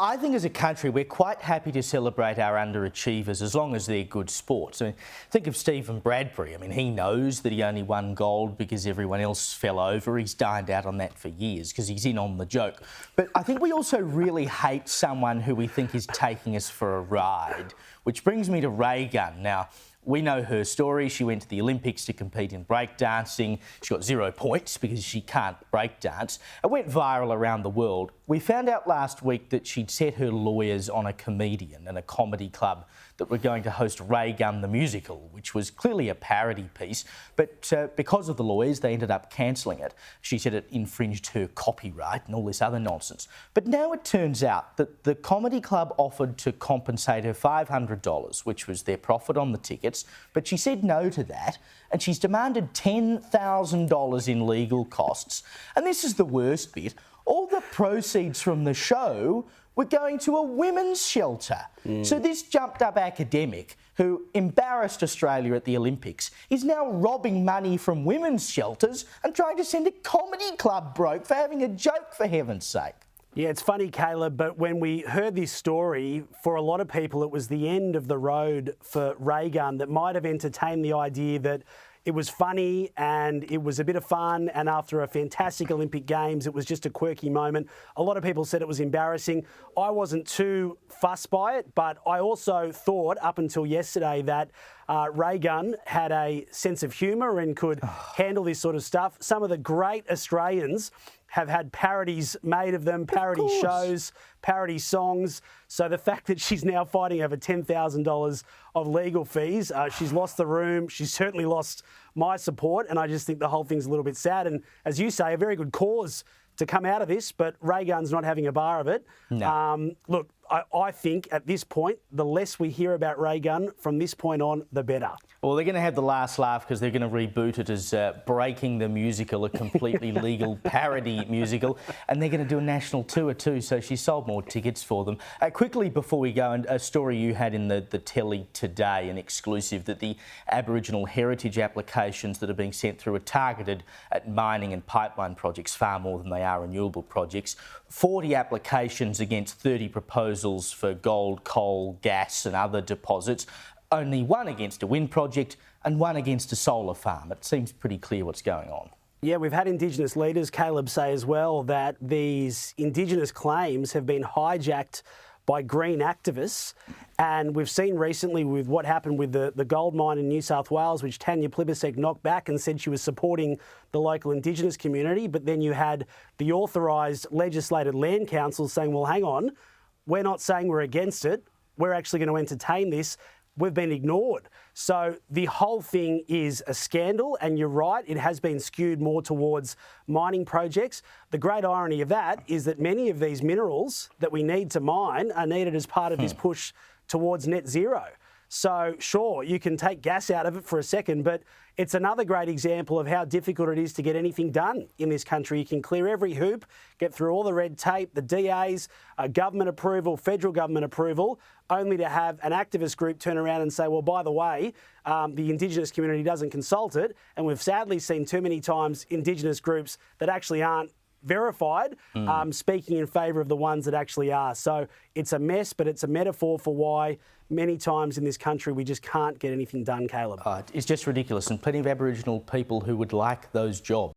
I think as a country, we're quite happy to celebrate our underachievers as long as they're good sports. I mean, think of Stephen Bradbury. I mean, he knows that he only won gold because everyone else fell over. He's dined out on that for years because he's in on the joke. But I think we also really hate someone who we think is taking us for a ride, which brings me to Raygun. Now, we know her story. She went to the Olympics to compete in breakdancing. She got 0 points because she can't breakdance. It went viral around the world. We found out last week that she'd set her lawyers on a comedian and a comedy club that were going to host Raygun the musical, which was clearly a parody piece. But because of the lawyers, they ended up cancelling it. She said it infringed her copyright and all this other nonsense. But now it turns out that the comedy club offered to compensate her $500, which was their profit on the tickets, but she said no to that, and she's demanded $10,000 in legal costs. And this is the worst bit. All the proceeds from the show were going to a women's shelter. So this jumped up academic who embarrassed Australia at the Olympics is now robbing money from women's shelters and trying to send a comedy club broke for having a joke, for heaven's sake. Yeah, it's funny, Caleb, but when we heard this story, for a lot of people, it was the end of the road for Raygun that might have entertained the idea that it was funny and it was a bit of fun, and after a fantastic Olympic Games, it was just a quirky moment. A lot of people said it was embarrassing. I wasn't too fussed by it, but I also thought up until yesterday that Raygun had a sense of humour and could handle this sort of stuff. Some of the great Australians have had parodies made of them, parody shows, parody songs. So the fact that she's now fighting over $10,000 of legal fees, she's lost the room. She's certainly lost my support, and I just think the whole thing's a little bit sad. And as you say, a very good cause to come out of this, but Raygun's not having a bar of it. No. Look, I think at this point, the less we hear about Raygun from this point on, the better. Well, they're going to have the last laugh because they're going to reboot it as Breaking the Musical, a completely legal parody musical, and they're going to do a national tour too, so she sold more tickets for them. Quickly before we go, and a story you had in the telly today, an exclusive, that the Aboriginal heritage applications that are being sent through are targeted at mining and pipeline projects far more than they are renewable projects. 40 applications against 30 proposals for gold, coal, gas and other deposits. Only one against a wind project and one against a solar farm. It seems pretty clear what's going on. Yeah, we've had Indigenous leaders, Caleb, say as well that these Indigenous claims have been hijacked by green activists. And we've seen recently with what happened with the gold mine in New South Wales, which Tanya Plibersek knocked back and said she was supporting the local Indigenous community. But then you had the authorised legislated land council saying, well, hang on, we're not saying we're against it. We're actually going to entertain this. We've been ignored. So the whole thing is a scandal, and you're right, it has been skewed more towards mining projects. The great irony of that is that many of these minerals that we need to mine are needed as part of this push towards net zero. So sure, you can take gas out of it for a second, but it's another great example of how difficult it is to get anything done in this country. You can clear every hoop, get through all the red tape, the DAs, government approval, federal government approval, only to have an activist group turn around and say, well, by the way, the Indigenous community doesn't consult it. And we've sadly seen too many times Indigenous groups that actually aren't verified, speaking in favour of the ones that actually are. So it's a mess, but it's a metaphor for why many times in this country we just can't get anything done, Caleb. It's just ridiculous, and plenty of Aboriginal people who would like those jobs.